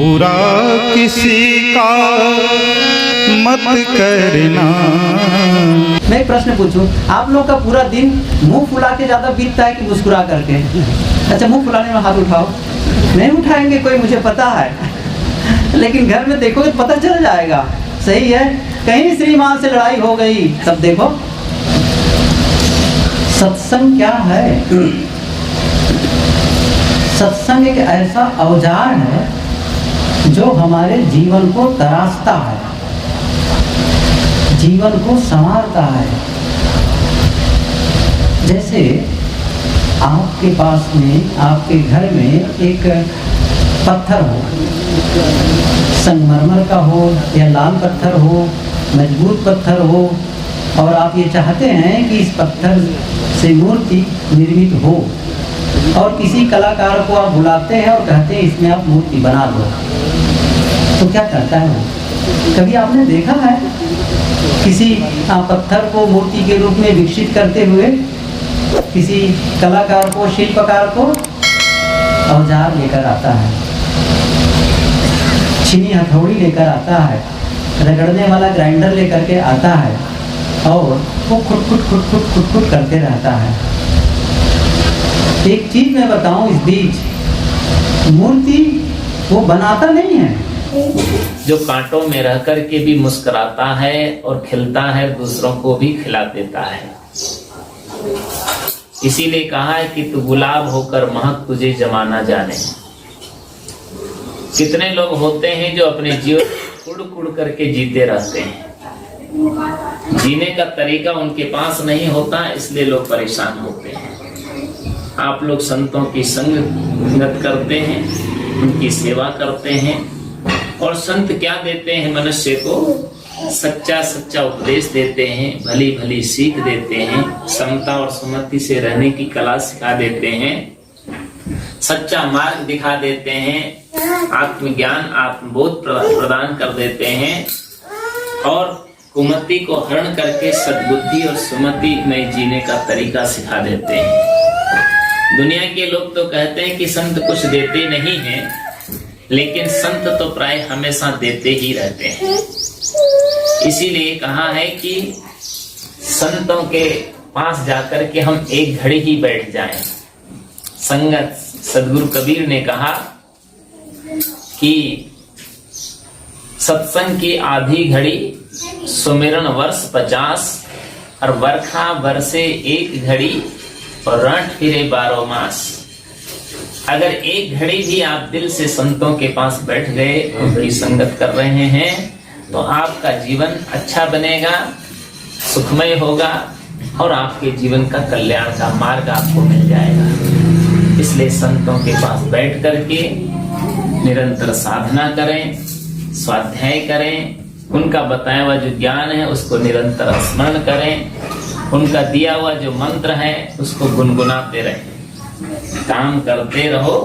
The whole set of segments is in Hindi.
बुरा किसी का मत करना। मैं एक प्रश्न पूछूं, आप लोग का पूरा दिन मुंह फुला के ज्यादा बीतता है कि मुस्कुरा करके? अच्छा, मुंह फुलाने में हाथ उठाओ। नहीं उठाएंगे कोई, मुझे पता है, लेकिन घर में देखोगे तो पता चल जाएगा। सही है, कहीं श्रीमान से लड़ाई हो गई, तब देखो सत्संग क्या है। सत्संग एक ऐसा औजार है जो हमारे जीवन को तराशता है, जीवन को संवारता है। जैसे आपके पास में, आपके घर में एक पत्थर हो, संगमरमर का हो या लाल पत्थर हो, मजबूत पत्थर हो, और आप ये चाहते हैं कि इस पत्थर से मूर्ति निर्मित हो, और किसी कलाकार को आप बुलाते हैं और कहते हैं इसमें आप मूर्ति बना दो, तो क्या करता है वो? कभी आपने देखा है किसी पत्थर को मूर्ति के रूप में विकसित करते हुए? किसी कलाकार को, शिल्पकार को औजार लेकर आता है, छीनी हथौड़ी लेकर आता है, रगड़ने वाला ग्राइंडर लेकर के आता है, और वो खुट करते रहता है। एक चीज मैं बताऊं इस बीच, मूर्ति वो बनाता नहीं है। जो कांटों में रह कर के भी मुस्कुराता है और खिलता है, दूसरों को भी खिला देता है। इसीलिए कहा है कि तू गुलाब होकर महक तुझे जमाना जाने। कितने लोग होते हैं जो अपने जीवन कुड़ कुड़ करके जीते रहते हैं, जीने का तरीका उनके पास नहीं होता, इसलिए लोग परेशान होते हैं। आप लोग संतों की संगत करते हैं, उनकी सेवा करते हैं, और संत क्या देते हैं मनुष्य को? सच्चा सच्चा उपदेश देते हैं, भली भली सीख देते हैं, समता और सुमति से रहने की कला सिखा देते हैं, सच्चा मार्ग दिखा देते हैं, आत्मज्ञान आत्मबोध प्रदान कर देते हैं, और कुमति को हरण करके सद्बुद्धि और सुमति में जीने का तरीका सिखा देते हैं। दुनिया के लोग तो कहते हैं कि संत कुछ देते नहीं हैं, लेकिन संत तो प्राय हमेशा देते ही रहते हैं। इसीलिए कहा है कि संतों के पास जाकर के हम एक घड़ी ही बैठ जाएं। संगत, सदगुरु कबीर ने कहा कि सत्संग की आधी घड़ी, सुमिरन वर्ष 50, और बरखा बरसे एक घड़ी, और रण फिरे 12 मास। अगर एक घड़ी भी आप दिल से संतों के पास बैठ गए, उनकी संगत कर रहे हैं, तो आपका जीवन अच्छा बनेगा, सुखमय होगा, और आपके जीवन का कल्याण का मार्ग आपको मिल जाएगा। इसलिए संतों के पास बैठ करके निरंतर साधना करें, स्वाध्याय करें, उनका बताया हुआ जो ज्ञान है उसको निरंतर स्मरण करें, उनका दिया हुआ जो मंत्र है उसको गुनगुनाते रहें, काम करते रहो,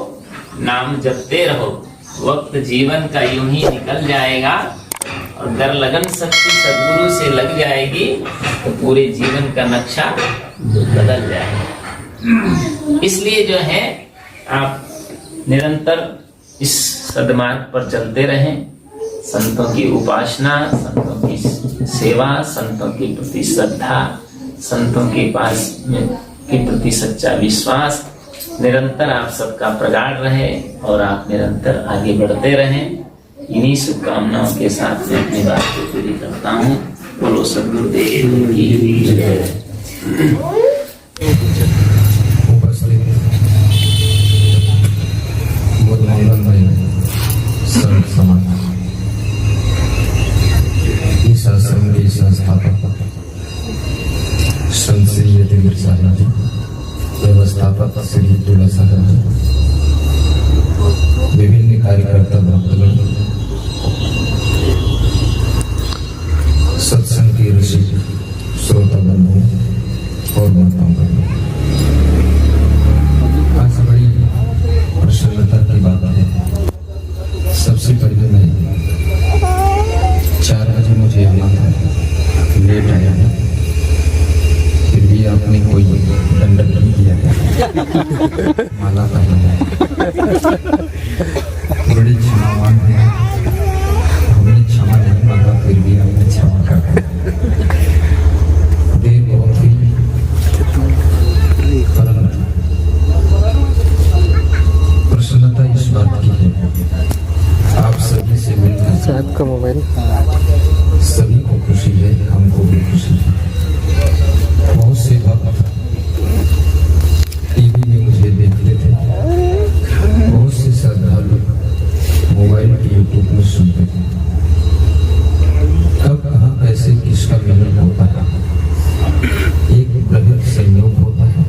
नाम जपते रहो। वक्त जीवन का यूं ही निकल जाएगा, और दर लगन शक्ति सद्गुरु से लग जाएगी तो पूरे जीवन का नक्शा बदल जाएगा। इसलिए जो है आप निरंतर इस सद्मार्ग पर चलते रहें, संतों की उपासना, संतों की सेवा, संतों के प्रति श्रद्धा, संतों के पास के प्रति सच्चा विश्वास निरंतर आप सबका प्रगाढ़ रहे, और आप निरंतर आगे बढ़ते रहें। इन्हीं शुभकामनाओं के साथ मैं अपनी बात को पूरी करता हूँ। बोलो सद्गुरुदेव की जय। संस्थापक संत श्री यतिवीर साहब जी, व्यवस्थापक श्री तुला साहब जी, विभिन्न कार्यकर्ता भक्तगण, सत्संग की ऋषि श्रोता बंधु और माताओं, आज बड़ी प्रसन्नता की बात है। सबसे पहले मैं 4 बजे मुझे आना था, लेट आया है, फिर भी आपने कोई दंडक नहीं दिया है, माला पहनाया, बड़ी क्षमावान है। साहब का मोबाइल सभी को खुशी है, हमको भी खुशी है। बहुत से भक्त टीवी में मुझे देखते थे, बहुत से श्रद्धालु मोबाइल के यूट्यूब में सुनते थे। कब कहाँ कैसे किसका मिलन होता है, एक बृहद संयोग होता है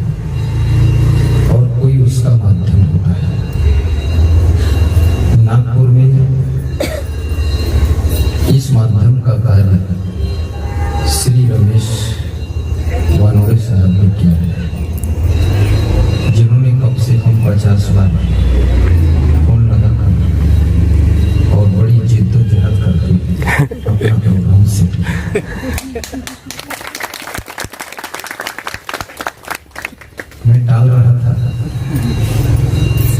और कोई उसका माध्यम होता है। नागपुर में इस माध्यम का कार्य श्री रमेश वानोरे साहब ने किया, जिन्होंने कम से कम 50 बार फोन लगाकर और बड़ी जिद्दोजहद करके अपना प्रोग्राम से मैं टाल रहा था,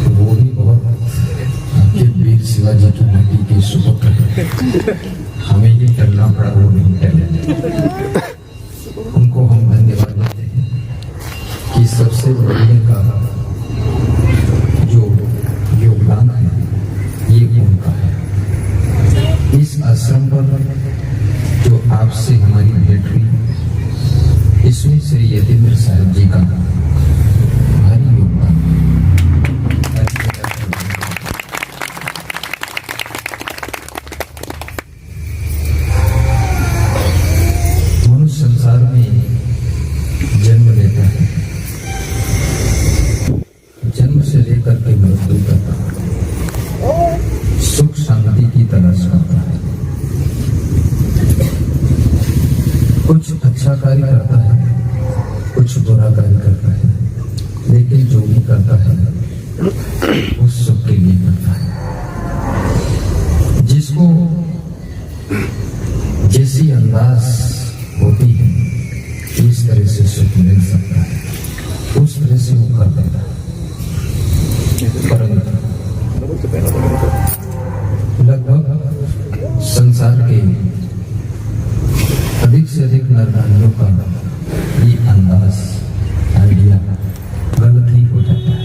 वो भी बहुत आपके वीर शिवाजी की बेटी के सुपुत्र है। हमें ये करना पड़ा, वो नहीं टले। उनको हम धन्यवाद देते हैं कि सबसे बढ़िया का जो योगदान है ये उनका है। इस आश्रम पर जो आपसे हमारी भेंट हुई, इसमें श्री यतीन्द्र साहब जी का भारी योगदान है। संसार में जन्म लेता है, जन्म से लेकर के मृत्यु तक सुख शांति की तलाश करता है। कुछ अच्छा कार्य करता है, कुछ बुरा कार्य करता है, लेकिन जो भी करता है वो सुख के लिए करता है। जिसको जैसी अंदाज होती है इस तरह से सुख मिल सकता है, उस तरह से वो कर देता है। लगभग संसार के अधिक से अधिक नर नारियों का ये अंदाज आइडिया गलत ही हो जाता है।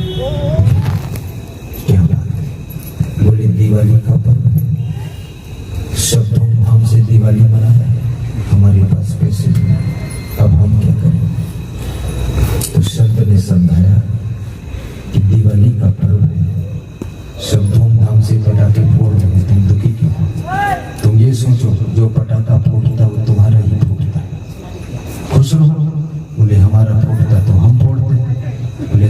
क्या बात है, बोले दिवाली का पर्व है, सब धूमधाम से दिवाली मनाते हैं, हमारे पास पैसे नहीं, अब हम क्या करें? तो संत ने समझाया कि दिवाली का पर्व है, सब धूमधाम से पटाखे फोड़ रहे, तुम दुखी क्यों हो? तुम ये सोचो, जो पटाखा फूटता वो तुम्हारा ही फूटता है, खुश रहो। बोले हमारा फूटता तो हम फोड़ते। बोले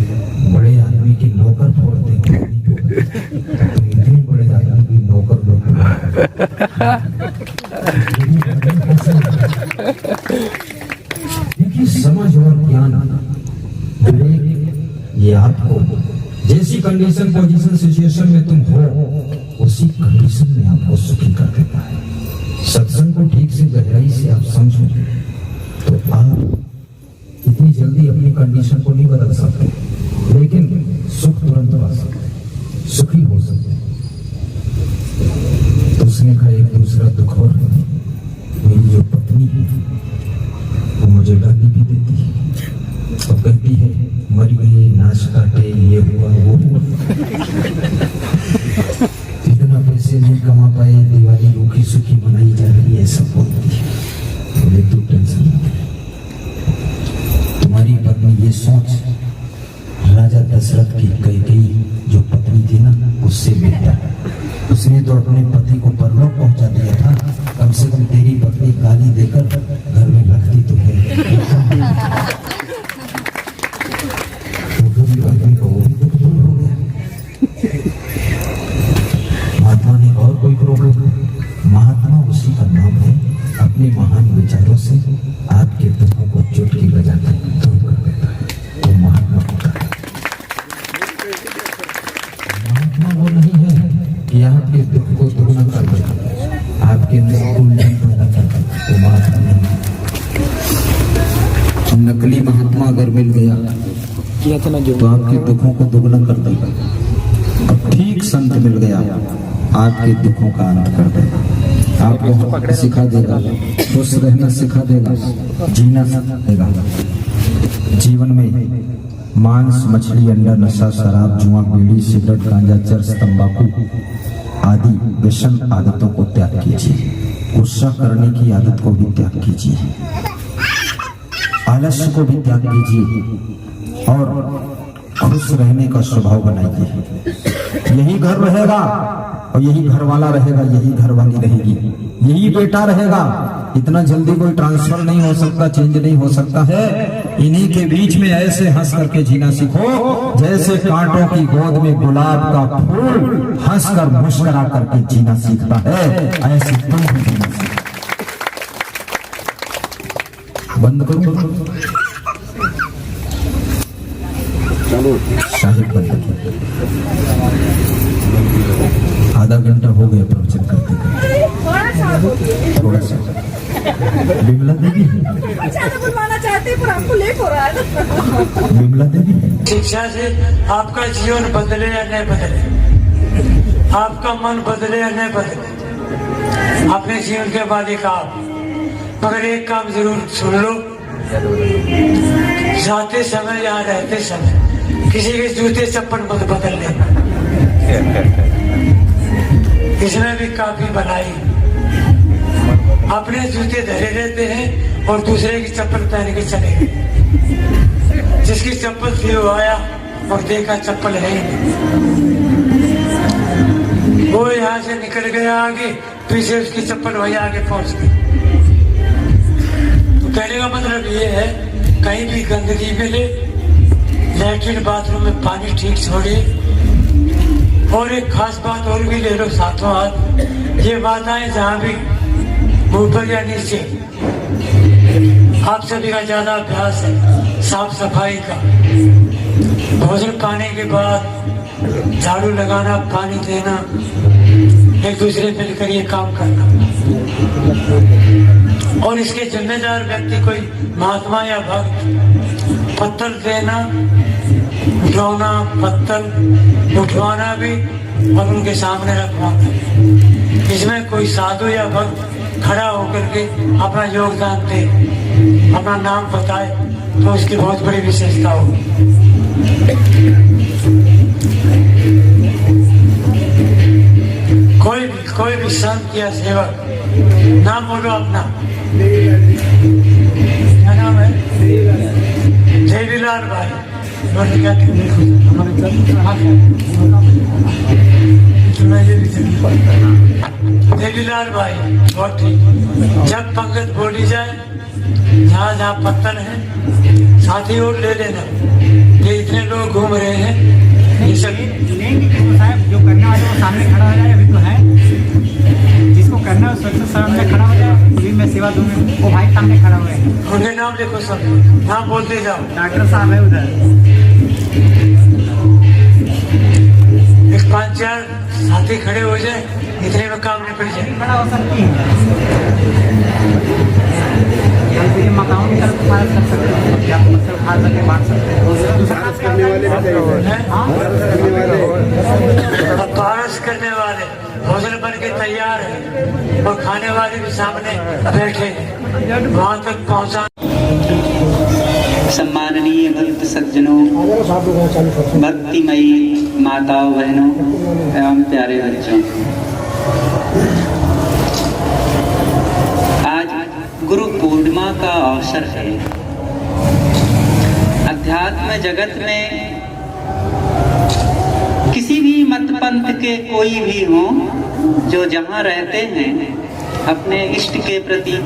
बड़े आदमी की नौकर फोड़ते, तुम इतने बड़े आदमी की नौकर लोग। देखिए समझ और ज्ञान ये आपको जैसी कंडीशन पोजीशन सिचुएशन में तुम हो, उसी कंडीशन में आपको सुखी कर देता है। सत्संग को ठीक से गहराई से आप समझो तो आप इतनी जल्दी अपनी कंडीशन को नहीं बदल सकते, लेकिन सुख तुरंत आ सकते, सुखी हो सकते। तो उसने कहा एक दूसरा दुख और मेरी जो पत्नी है वो मुझे गाली भी देती है और कहती है मर गए, नाच काटे, ये हुआ वो हुआ। इतना पैसे नहीं कमा पाए, दिवाली रूखी सुखी मनाई जा रही है, सब बोलती है। बोले तू टेंशन मत ले, तुम्हारी पत्नी ये सोच राजा दशरथ की कैकेयी जो पत्नी थी ना, उससे बेहतर है। उसने तो अपने पति को परलोक पहुंचा दिया था, कम से कम तेरी पत्नी गाली देकर घर में रखती तो है। महात्मा ने और कोई प्रॉब्लम? महात्मा उसी का नाम है, अपने महान विचारों से आपके दुखों को चुटकी बजाकर दूर कर देता है, वो महात्मा होता है। महात्मा वो नहीं है कि आपके दुख को दुगना कर देता, आपके अंदर उल्लंघन पैदा करता, वो महात्मा नहीं। नकली महात्मा अगर मिल गया तो आपके दुखों को दुगना कर देगा, और ठीक संत मिल गया आपके दुखों का अंत कर देगा, आपको सिखा देगा, खुश रहना सिखा देगा, जीना सिखाएगा। जीवन में मांस, मछली, अंडा, नशा, शराब, जुआ, बीड़ी, सिगरेट, गांजा, चरस, तंबाकू आदि व्यसन आदतों को त्याग कीजिए, गुस्सा करने की आदत को भी त्याग कीजिए, आलस्य को भी त्याग कीजिए और खुश रहने का स्वभाव बनाइए। यही घर रहेगा और यही घर वाला रहेगा, यही घर वाली रहेगी, यही बेटा रहेगा। इतना जल्दी कोई ट्रांसफर नहीं हो सकता, चेंज नहीं हो सकता है। इन्हीं के बीच में ऐसे हंस करके जीना सीखो जैसे कांटों की गोद में गुलाब का फूल हंसकर मुस्कुरा करके जीना सीखता है, ऐसे तुम भी जीना सीखो। बंद करो, साहिब बंद किया। आधा घंटा हो गया प्रवचन करते करते, थोड़ा सा। बिमला देवी बुलवाना चाहते पर आपको लेट हो रहा है। बिमला देवी, शिक्षा से आपका जीवन बदले या नहीं बदले, आपका मन बदले या नहीं बदले, अपने जीवन के मालिक आप। मगर एक काम जरूर सुन लो, जाते समय यहाँ रहते समय किसी के जूते चप्पल मत बदल लेना। इसमें भी काफी बनाई, अपने जूते धरे रहते हैं और दूसरे की चप्पल पहन के चले गए। जिसकी चप्पल थी वो आया और देखा चप्पल है ही नहीं, वो यहाँ से निकल गया आगे, पीछे उसकी चप्पल वही आगे पहुंच गई। तो कहने का मतलब ये है, कहीं भी गंदगी मिले, लैट्रिन बाथरूम में पानी ठीक छोड़िए। और एक खास बात और भी ले लो साथों हाथ, ये माताएं जहाँ भी ऊपर या नीचे, आप सभी का ज्यादा अभ्यास है साफ सफाई का। भोजन पाने के बाद झाड़ू लगाना, पानी देना, एक दूसरे मिलकर ये काम करना। और इसके जिम्मेदार व्यक्ति कोई महात्मा या भक्त, पत्थर देना, उठवाना, पत्थर उठवाना भी और उनके सामने रखवाना। इसमें कोई साधु या भक्त खड़ा होकर के अपना योगदान दे, अपना नाम बताए, तो उसकी बहुत बड़ी विशेषता होगी। कोई भी संत या सेवक, नाम बोलो अपना, क्या नाम है? देवीलाल भाई। देवीलाल भाई, बहुत ठीक। जब पंगत बोली जाए, जहाँ जहाँ पत्थर है साथी और ले लेना। ये इतने लोग घूम रहे हैं, ये सब साहब जो करने वाले वो सामने खड़ा हो जाए। अभी तो है जिसको करना है उसको सामने खड़ा हो जाए, अभी मैं सेवा दूंगा। वो भाई सामने खड़ा हुए हैं, उनके नाम लिखो, सब नाम बोलते जाओ। डॉक्टर साहब है उधर। एक 5-4 साथी खड़े हो जाए, इतने में काम निपट जाए। खड़ा हो सकती है, ये मकान की तरफ फारस कर सकते हैं, क्या मतलब खा सके, बांट सकते हैं। पारस करने वाले भोजन बन के तैयार है और खाने वाले भी सामने बैठे हैं, वहां तक पहुंचा। सम्माननीय भक्त सज्जनों, भक्तिमयी माताओं, बहनों एवं प्यारे बच्चों, आज गुरु पूर्णिमा का अवसर है। अध्यात्म जगत में किसी भी मत पंथ के कोई भी हो, जो जहाँ रहते हैं, अपने इष्ट के प्रति,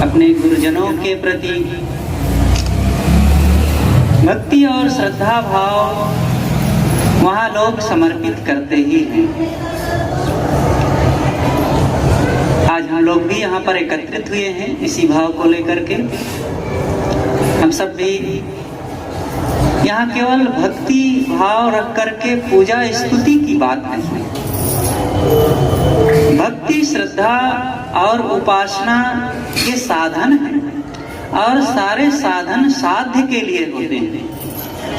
अपने गुरुजनों के प्रति भक्ति और श्रद्धा भाव वहाँ लोग समर्पित करते ही हैं। आज हम लोग भी यहाँ पर एकत्रित हुए हैं इसी भाव को लेकर के। हम सब भी यहाँ केवल भक्ति भाव रख करके पूजा स्तुति की बात नहीं है। भक्ति, श्रद्धा और उपासना ये साधन है और सारे साधन साध्य के लिए होते हैं।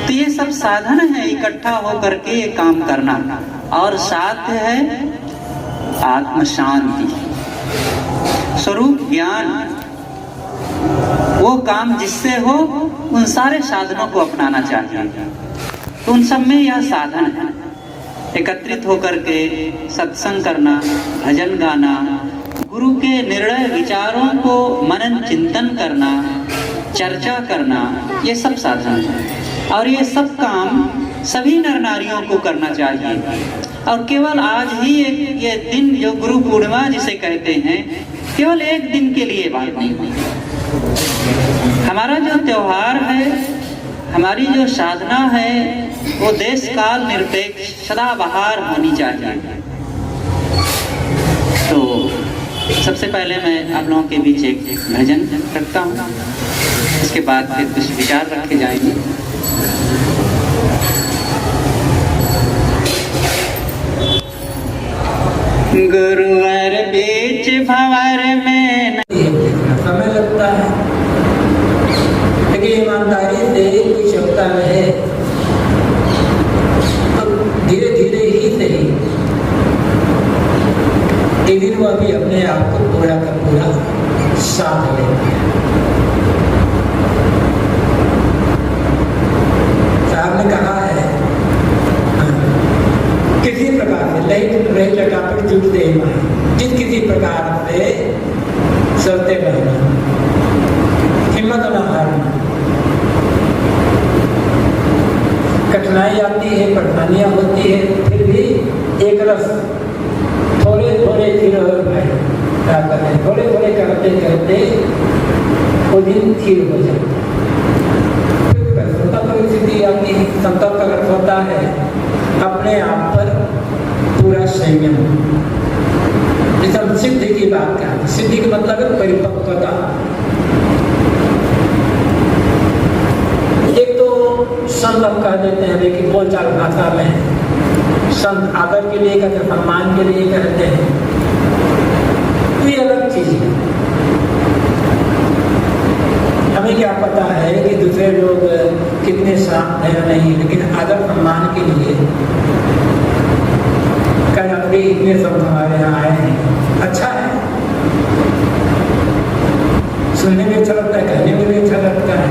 तो ये सब साधन है इकट्ठा होकर के ये काम करना, और साध्य है आत्म शांति, स्वरूप ज्ञान। वो काम जिससे हो उन सारे साधनों को अपनाना चाहिए। तो उन सब में यह साधन है। एकत्रित होकर के सत्संग करना, भजन गाना, गुरु के निर्णय विचारों को मनन चिंतन करना, चर्चा करना, ये सब साधन है। और ये सब काम सभी नर नारियों को करना चाहिए। और केवल आज ही एक ये दिन जो गुरु पूर्णिमा जिसे कहते हैं, केवल एक दिन के लिए बात नहीं। हमारा जो त्योहार है, हमारी जो साधना है, वो देश काल निरपेक्ष सदाबहार होनी चाहिए। तो सबसे पहले मैं आप लोगों के बीच एक भजन रखता हूँ, इसके बाद फिर कुछ विचार रखे जाएंगे। गुरुवर बीच भंवर में समय लगता है, लेकिन ईमानदारी से कोई क्षमता रहे तो धीरे धीरे ही सही एक दिन वो भी अपने आप को पूरा का पूरा साथ लेता है। साहब ने कहा है किसी प्रकार से लही लगा पर जुटते जिस किसी प्रकार से चलते रहना, हिम्मत न हारना। कठिनाई आती है, परेशानियां होती है, फिर भी एक रस थोड़े थोड़े फिर क्या करते, थोड़े थोड़े करते करते वो दिन स्थिर हो जाता है। संकल्प परिस्थिति आती है, संकल्प अगर होता है अपने आप पर पूरा संयम। जैसे हम सिद्धि की बात करते, सिद्धि का मतलब है परिपक्वता। एक तो संत हम कह देते हैं, लेकिन बोलचाल भाषा में संत आदर के लिए कहते हैं, सम्मान के लिए कहते हैं, तो ये अलग चीज है। हमें क्या पता है कि दूसरे लोग कितने शांत हैं नहीं, लेकिन आदर सम्मान के लिए कल अपने इतने सब हमारे यहाँ आए हैं, अच्छा है, सुनने में अच्छा लगता है, कहने में भी अच्छा लगता है।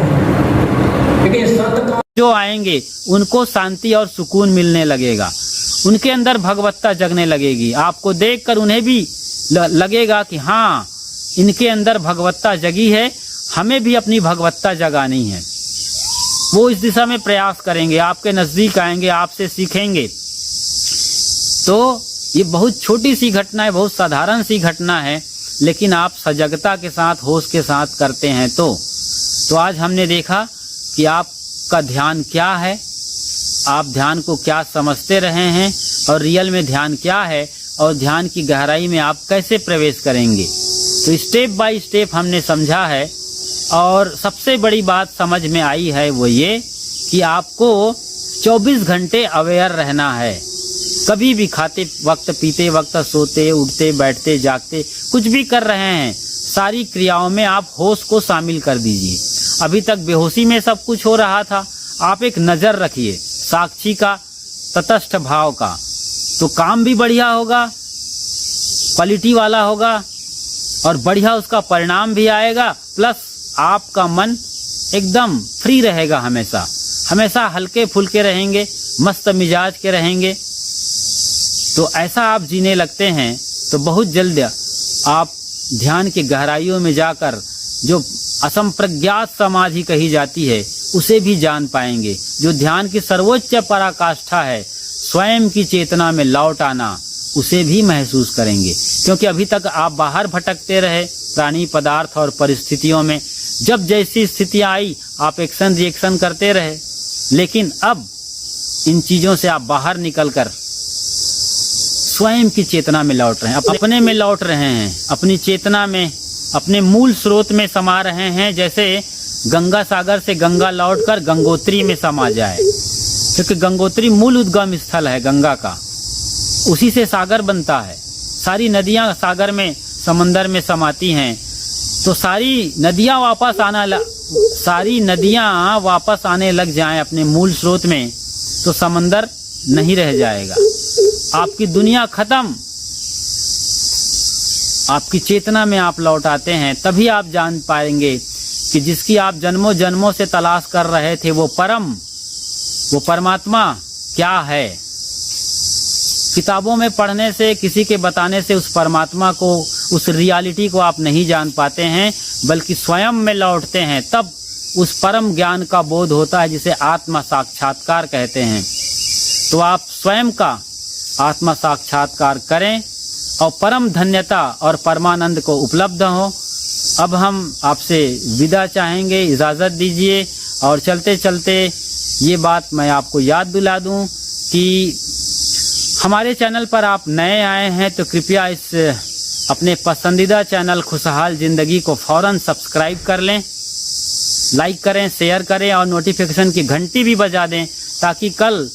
लेकिन संत जो आएंगे उनको शांति और सुकून मिलने लगेगा, उनके अंदर भगवत्ता जगने लगेगी। आपको देखकर उन्हें भी लगेगा कि हाँ, इनके अंदर भगवत्ता जगी है, हमें भी अपनी भगवत्ता जगानी है। वो इस दिशा में प्रयास करेंगे, आपके नजदीक आएंगे, आपसे सीखेंगे। तो ये बहुत छोटी सी घटना है, बहुत साधारण सी घटना है, लेकिन आप सजगता के साथ, होश के साथ करते हैं। तो आज हमने देखा कि आपका ध्यान क्या है, आप ध्यान को क्या समझते रहे हैं और रियल में ध्यान क्या है, और ध्यान की गहराई में आप कैसे प्रवेश करेंगे। तो स्टेप बाय स्टेप हमने समझा है, और सबसे बड़ी बात समझ में आई है वो ये कि आपको 24 घंटे अवेयर रहना है। कभी भी खाते वक्त, पीते वक्त, सोते, उठते, बैठते, जागते, कुछ भी कर रहे हैं, सारी क्रियाओं में आप होश को शामिल कर दीजिए। अभी तक बेहोशी में सब कुछ हो रहा था, आप एक नजर रखिए साक्षी का, तटस्थ भाव का, तो काम भी बढ़िया होगा, क्वालिटी वाला होगा, और बढ़िया उसका परिणाम भी आएगा। प्लस आपका मन एकदम फ्री रहेगा, हमेशा हमेशा हल्के फुल्के रहेंगे, मस्त मिजाज के रहेंगे। तो ऐसा आप जीने लगते हैं तो बहुत जल्द आप ध्यान की गहराइयों में जाकर जो असंप्रज्ञात समाधि कही जाती है उसे भी जान पाएंगे। जो ध्यान की सर्वोच्च पराकाष्ठा है, स्वयं की चेतना में लौट आना, उसे भी महसूस करेंगे। क्योंकि अभी तक आप बाहर भटकते रहे प्राणी पदार्थ और परिस्थितियों में, जब जैसी स्थितियां आई आप एक्शन रिएक्शन करते रहे, लेकिन अब इन चीजों से आप बाहर निकलकर स्वयं की चेतना में लौट रहे हैं, अपने में लौट रहे हैं, अपनी चेतना में, अपने मूल स्रोत में समा रहे हैं। जैसे गंगा सागर से गंगा लौटकर गंगोत्री में समा जाए, क्योंकि गंगोत्री मूल उद्गम स्थल है गंगा का, उसी से सागर बनता है। सारी नदियां सागर में, समंदर में समाती हैं, तो सारी नदियां वापस आने लग जाएं अपने मूल स्रोत में, तो समंदर नहीं रह जाएगा, आपकी दुनिया खत्म। आपकी चेतना में आप लौट आते हैं, तभी आप जान पाएंगे कि जिसकी आप जन्मों जन्मों से तलाश कर रहे थे, वो परमात्मा क्या है। किताबों में पढ़ने से, किसी के बताने से उस परमात्मा को, उस रियलिटी को आप नहीं जान पाते हैं, बल्कि स्वयं में लौटते हैं, तब उस परम ज्ञान का बोध होता है जिसे आत्मा साक्षात्कार कहते हैं। तो आप स्वयं का आत्मा साक्षात्कार करें और परम धन्यता और परमानंद को उपलब्ध हो। अब हम आपसे विदा चाहेंगे, इजाज़त दीजिए। और चलते चलते ये बात मैं आपको याद दिला दूं कि हमारे चैनल पर आप नए आए हैं तो कृपया इस अपने पसंदीदा चैनल खुशहाल ज़िंदगी को फौरन सब्सक्राइब कर लें, लाइक करें, शेयर करें और नोटिफिकेशन की घंटी भी बजा दें, ताकि कल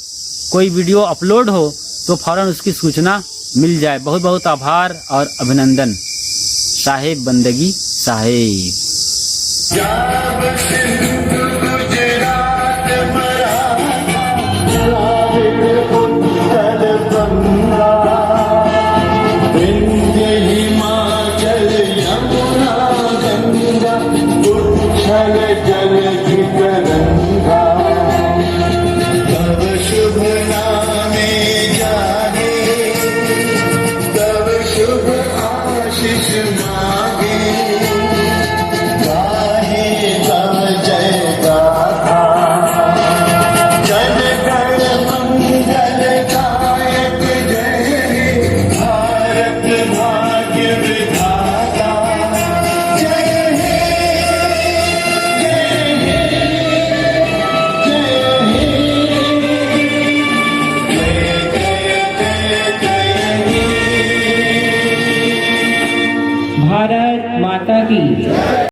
कोई वीडियो अपलोड हो तो फौरन उसकी सूचना मिल जाए। बहुत बहुत आभार और अभिनंदन। साहेब बंदगी साहेब। भारत माता की।